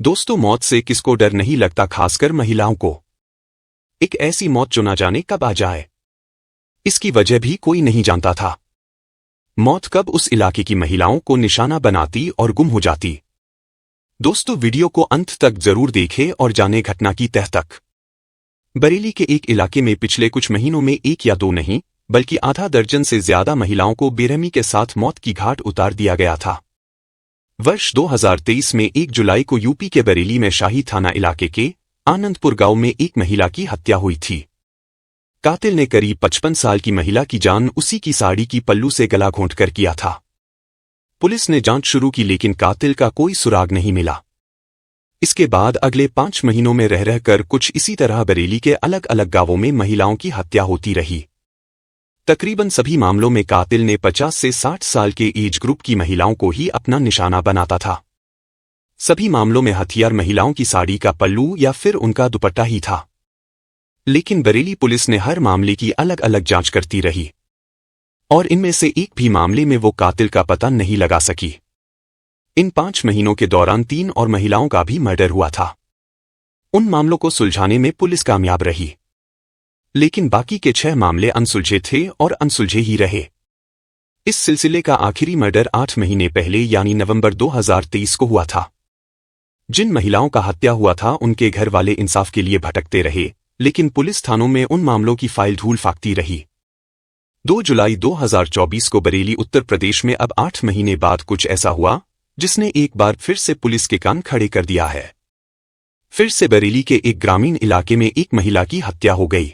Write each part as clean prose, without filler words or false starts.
दोस्तों, मौत से किसको डर नहीं लगता, खासकर महिलाओं को। एक ऐसी मौत जो ना जाने कब आ जाए, इसकी वजह भी कोई नहीं जानता था। मौत कब उस इलाके की महिलाओं को निशाना बनाती और गुम हो जाती। दोस्तों, वीडियो को अंत तक जरूर देखें और जाने घटना की तह तक। बरेली के एक इलाके में पिछले कुछ महीनों में एक या दो नहीं बल्कि आधा दर्जन से ज्यादा महिलाओं को बेरहमी के साथ मौत की घाट उतार दिया गया था। वर्ष 2023 में 1 जुलाई को यूपी के बरेली में शाही थाना इलाके के आनंदपुर गांव में एक महिला की हत्या हुई थी। कातिल ने करीब 55 साल की महिला की जान उसी की साड़ी की पल्लू से गला घोंटकर किया था। पुलिस ने जांच शुरू की लेकिन कातिल का कोई सुराग नहीं मिला। इसके बाद अगले 5 महीनों में रह रहकर कुछ इसी तरह बरेली के अलग अलग गांवों में महिलाओं की हत्या होती रही। तकरीबन सभी मामलों में कातिल ने 50 से 60 साल के एज ग्रुप की महिलाओं को ही अपना निशाना बनाता था। सभी मामलों में हथियार महिलाओं की साड़ी का पल्लू या फिर उनका दुपट्टा ही था। लेकिन बरेली पुलिस ने हर मामले की अलग अलग जांच करती रही और इनमें से एक भी मामले में वो कातिल का पता नहीं लगा सकी। इन 5 महीनों के दौरान 3 और महिलाओं का भी मर्डर हुआ था। उन मामलों को सुलझाने में पुलिस कामयाब रही, लेकिन बाकी के 6 मामले अनसुलझे थे और अनसुलझे ही रहे। इस सिलसिले का आखिरी मर्डर 8 महीने पहले यानी नवंबर 2023 को हुआ था। जिन महिलाओं का हत्या हुआ था उनके घर वाले इंसाफ के लिए भटकते रहे, लेकिन पुलिस थानों में उन मामलों की फाइल धूल फाकती रही। 2 जुलाई 2024 को बरेली उत्तर प्रदेश में अब 8 महीने बाद कुछ ऐसा हुआ जिसने एक बार फिर से पुलिस के कान खड़े कर दिया है। फिर से बरेली के एक ग्रामीण इलाके में एक महिला की हत्या हो गई।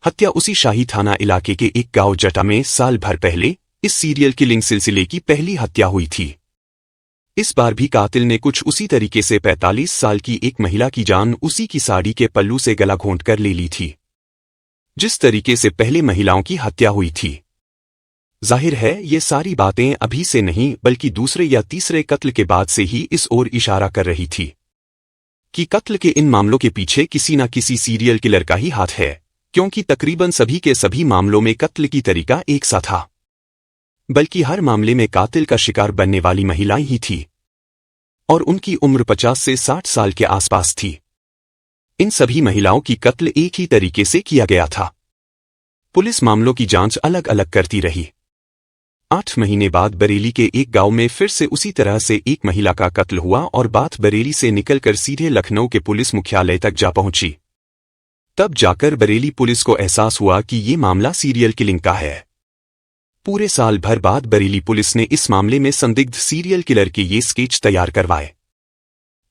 हत्या उसी शाही थाना इलाके के एक गांव जटा में साल भर पहले इस सीरियल किलिंग सिलसिले की पहली हत्या हुई थी। इस बार भी कातिल ने कुछ उसी तरीके से 45 साल की एक महिला की जान उसी की साड़ी के पल्लू से गला घोंटकर ले ली थी, जिस तरीके से पहले महिलाओं की हत्या हुई थी। जाहिर है ये सारी बातें अभी से नहीं बल्कि दूसरे या तीसरे कत्ल के बाद से ही इस ओर इशारा कर रही थी कि कत्ल के इन मामलों के पीछे किसी न किसी सीरियल किलर का ही हाथ है, क्योंकि तकरीबन सभी के सभी मामलों में कत्ल की तरीका एक सा था, बल्कि हर मामले में कातिल का शिकार बनने वाली महिलाएं ही थी और उनकी उम्र 50 से 60 साल के आसपास थी। इन सभी महिलाओं की कत्ल एक ही तरीके से किया गया था। पुलिस मामलों की जांच अलग अलग करती रही। 8 महीने बाद बरेली के एक गांव में फिर से उसी तरह से एक महिला का कत्ल हुआ और बात बरेली से निकलकर सीधे लखनऊ के पुलिस मुख्यालय तक जा पहुंची। तब जाकर बरेली पुलिस को एहसास हुआ कि ये मामला सीरियल किलिंग का है। पूरे साल भर बाद बरेली पुलिस ने इस मामले में संदिग्ध सीरियल किलर के ये स्केच तैयार करवाए।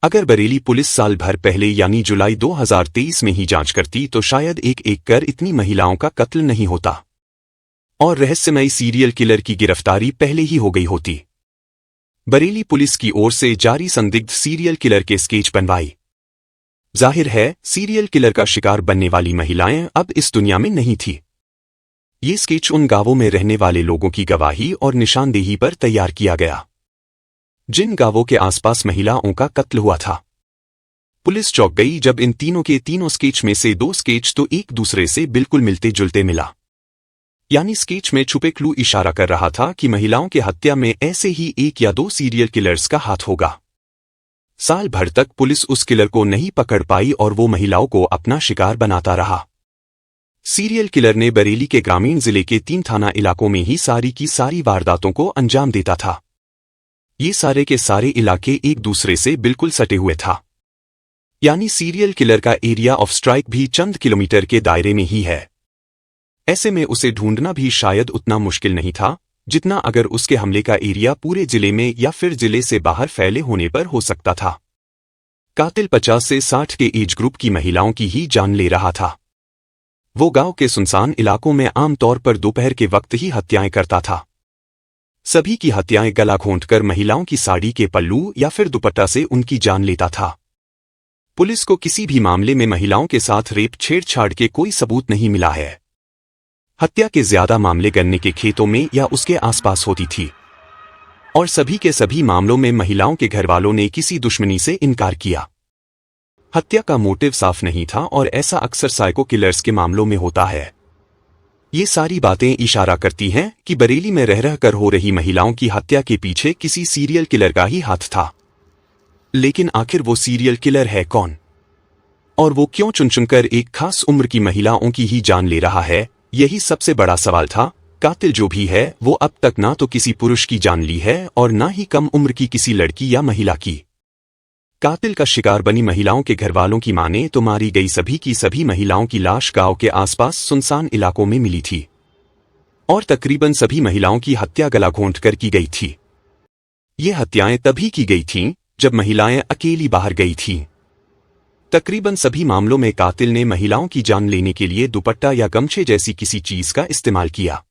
अगर बरेली पुलिस साल भर पहले यानी जुलाई 2023 में ही जांच करती तो शायद एक एक कर इतनी महिलाओं का कत्ल नहीं होता और रहस्यमयी सीरियल किलर की गिरफ्तारी पहले ही हो गई होती। बरेली पुलिस की ओर से जारी संदिग्ध सीरियल किलर के स्केच बनवाई। जाहिर है सीरियल किलर का शिकार बनने वाली महिलाएं अब इस दुनिया में नहीं थी। ये स्केच उन गांवों में रहने वाले लोगों की गवाही और निशानदेही पर तैयार किया गया जिन गांवों के आसपास महिलाओं का कत्ल हुआ था। पुलिस चौंक गई जब इन तीनों के तीनों स्केच में से 2 स्केच तो एक दूसरे से बिल्कुल मिलते जुलते मिला। यानी स्केच में छुपे क्लू इशारा कर रहा था कि महिलाओं के हत्या में ऐसे ही 1 या 2 सीरियल किलर्स का हाथ होगा। साल भर तक पुलिस उस किलर को नहीं पकड़ पाई और वो महिलाओं को अपना शिकार बनाता रहा। सीरियल किलर ने बरेली के ग्रामीण जिले के 3 थाना इलाकों में ही सारी की सारी वारदातों को अंजाम देता था। ये सारे के सारे इलाके एक दूसरे से बिल्कुल सटे हुए था। यानी सीरियल किलर का एरिया ऑफ स्ट्राइक भी चंद किलोमीटर के दायरे में ही है। ऐसे में उसे ढूंढना भी शायद उतना मुश्किल नहीं था जितना अगर उसके हमले का एरिया पूरे जिले में या फिर जिले से बाहर फैले होने पर हो सकता था। कातिल 50 से 60 के एज ग्रुप की महिलाओं की ही जान ले रहा था। वो गांव के सुनसान इलाकों में आमतौर पर दोपहर के वक्त ही हत्याएं करता था। सभी की हत्याएं गला घोंटकर महिलाओं की साड़ी के पल्लू या फिर दुपट्टा से उनकी जान लेता था। पुलिस को किसी भी मामले में महिलाओं के साथ रेप छेड़छाड़ के कोई सबूत नहीं मिला है। हत्या के ज्यादा मामले गन्ने के खेतों में या उसके आसपास होती थी और सभी के सभी मामलों में महिलाओं के घरवालों ने किसी दुश्मनी से इनकार किया। हत्या का मोटिव साफ नहीं था और ऐसा अक्सर साइको किलर्स के मामलों में होता है। ये सारी बातें इशारा करती हैं कि बरेली में रह रहकर हो रही महिलाओं की हत्या के पीछे किसी सीरियल किलर का ही हाथ था। लेकिन आखिर वो सीरियल किलर है कौन? और वो क्यों चुन चुनकर एक खास उम्र की महिलाओं की ही जान ले रहा है? यही सबसे बड़ा सवाल था। कातिल जो भी है वो अब तक ना तो किसी पुरुष की जान ली है और ना ही कम उम्र की किसी लड़की या महिला की। कातिल का शिकार बनी महिलाओं के घरवालों की माने तो मारी गई सभी की सभी महिलाओं की लाश गांव के आसपास सुनसान इलाकों में मिली थी और तकरीबन सभी महिलाओं की हत्या गला घोंट कर की गई थी। ये हत्याएं तभी की गई थीं जब महिलाएं अकेली बाहर गई थीं। तकरीबन सभी मामलों में कातिल ने महिलाओं की जान लेने के लिए दुपट्टा या गमछे जैसी किसी चीज का इस्तेमाल किया।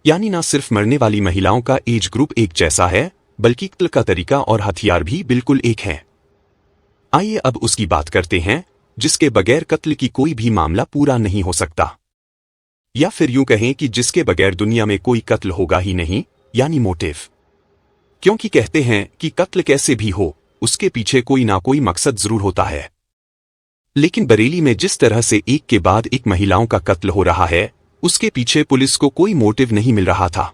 यानी ना सिर्फ मरने वाली महिलाओं का एज ग्रुप एक जैसा है बल्कि कत्ल का तरीका और हथियार भी बिल्कुल एक है। आइए अब उसकी बात करते हैं जिसके बगैर कत्ल की कोई भी मामला पूरा नहीं हो सकता, या फिर यूं कहें कि जिसके बगैर दुनिया में कोई कत्ल होगा ही नहीं, यानी मोटिव। क्योंकि कहते हैं कि कत्ल कैसे भी हो उसके पीछे कोई ना कोई मकसद जरूर होता है। लेकिन बरेली में जिस तरह से एक के बाद एक महिलाओं का कत्ल हो रहा है उसके पीछे पुलिस को कोई मोटिव नहीं मिल रहा था।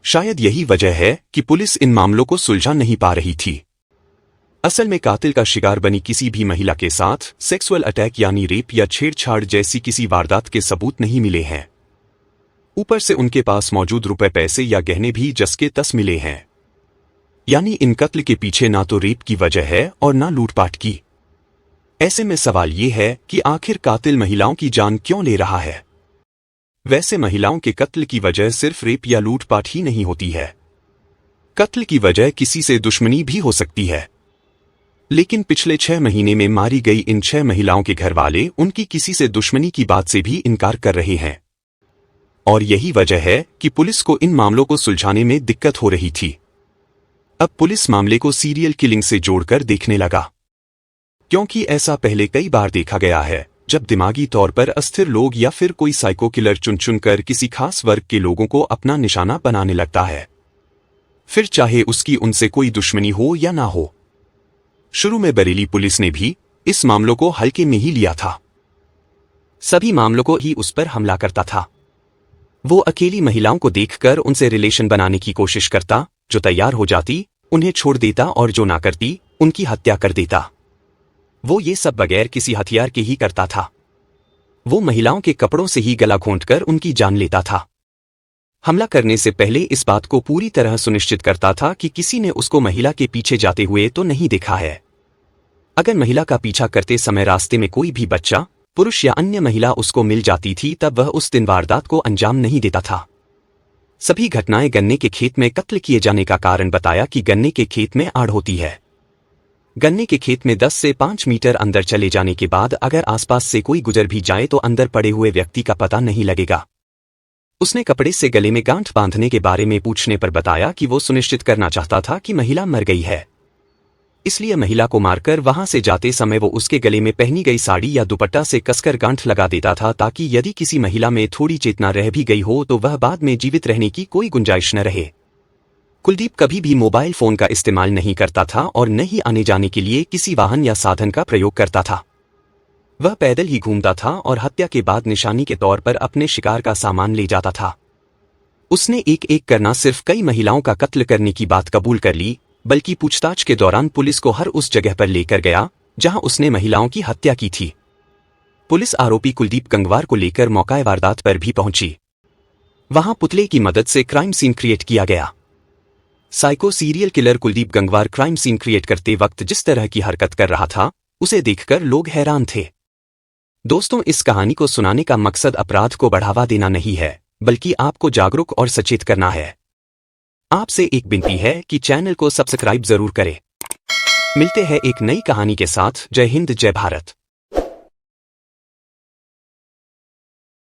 शायद यही वजह है कि पुलिस इन मामलों को सुलझा नहीं पा रही थी। असल में कातिल का शिकार बनी किसी भी महिला के साथ सेक्सुअल अटैक यानी रेप या छेड़छाड़ जैसी किसी वारदात के सबूत नहीं मिले हैं। ऊपर से उनके पास मौजूद रुपए पैसे या गहने भी जस के तस मिले हैं। यानी इन कत्ल के पीछे ना तो रेप की वजह है और ना लूटपाट की। ऐसे में सवाल ये है कि आखिर कातिल महिलाओं की जान क्यों ले रहा है? वैसे महिलाओं के कत्ल की वजह सिर्फ रेप या लूटपाट ही नहीं होती है। कत्ल की वजह किसी से दुश्मनी भी हो सकती है। लेकिन पिछले 6 महीने में मारी गई इन 6 महिलाओं के घरवाले उनकी किसी से दुश्मनी की बात से भी इनकार कर रहे हैं। और यही वजह है कि पुलिस को इन मामलों को सुलझाने में दिक्कत हो रही थी। अब पुलिस मामले को सीरियल किलिंग से जोड़कर देखने लगा, क्योंकि ऐसा पहले कई बार देखा गया है जब दिमागी तौर पर अस्थिर लोग या फिर कोई साइको किलर चुन चुनकर किसी खास वर्ग के लोगों को अपना निशाना बनाने लगता है, फिर चाहे उसकी उनसे कोई दुश्मनी हो या ना हो। शुरू में बरेली पुलिस ने भी इस मामलों को हल्के में ही लिया था। सभी मामलों को ही उस पर हमला करता था। वो अकेली महिलाओं को देखकर उनसे रिलेशन बनाने की कोशिश करता, जो तैयार हो जाती उन्हें छोड़ देता और जो ना करती उनकी हत्या कर देता। वो ये सब बगैर किसी हथियार के ही करता था। वो महिलाओं के कपड़ों से ही गला घोंटकर उनकी जान लेता था। हमला करने से पहले इस बात को पूरी तरह सुनिश्चित करता था कि किसी ने उसको महिला के पीछे जाते हुए तो नहीं देखा है। अगर महिला का पीछा करते समय रास्ते में कोई भी बच्चा, पुरुष या अन्य महिला उसको मिल जाती थी तब वह उस दिन वारदात को अंजाम नहीं देता था। सभी घटनाएं गन्ने के खेत में कत्ल किए जाने का कारण बताया कि गन्ने के खेत में आड़ होती है। गन्ने के खेत में 10 से 5 मीटर अंदर चले जाने के बाद अगर आसपास से कोई गुजर भी जाए तो अंदर पड़े हुए व्यक्ति का पता नहीं लगेगा। उसने कपड़े से गले में गांठ बांधने के बारे में पूछने पर बताया कि वो सुनिश्चित करना चाहता था कि महिला मर गई है, इसलिए महिला को मारकर वहां से जाते समय वो उसके गले में पहनी गई साड़ी या दुपट्टा से कसकर गांठ लगा देता था, ताकि यदि किसी महिला में थोड़ी चेतना रह भी गई हो तो वह बाद में जीवित रहने की कोई गुंजाइश न रहे। कुलदीप कभी भी मोबाइल फोन का इस्तेमाल नहीं करता था और न ही आने जाने के लिए किसी वाहन या साधन का प्रयोग करता था। वह पैदल ही घूमता था और हत्या के बाद निशानी के तौर पर अपने शिकार का सामान ले जाता था। उसने एक एक करना सिर्फ कई महिलाओं का कत्ल करने की बात कबूल कर ली, बल्कि पूछताछ के दौरान पुलिस को हर उस जगह पर लेकर गया जहां उसने महिलाओं की हत्या की थी। पुलिस आरोपी कुलदीप गंगवार को लेकर मौका वारदात पर भी पहुंची। वहां पुतले की मदद से क्राइम सीन क्रिएट किया गया। Psycho serial killer Kuldeep Gangwar crime scene create करते वक्त जिस तरह की हरकत कर रहा था उसे देखकर लोग हैरान थे। दोस्तों, इस कहानी को सुनाने का मकसद अपराध को बढ़ावा देना नहीं है, बल्कि आपको जागरूक और सचेत करना है। आपसे एक विनती है कि चैनल को सब्सक्राइब जरूर करें। मिलते हैं एक नई कहानी के साथ। जय हिंद, जय भारत।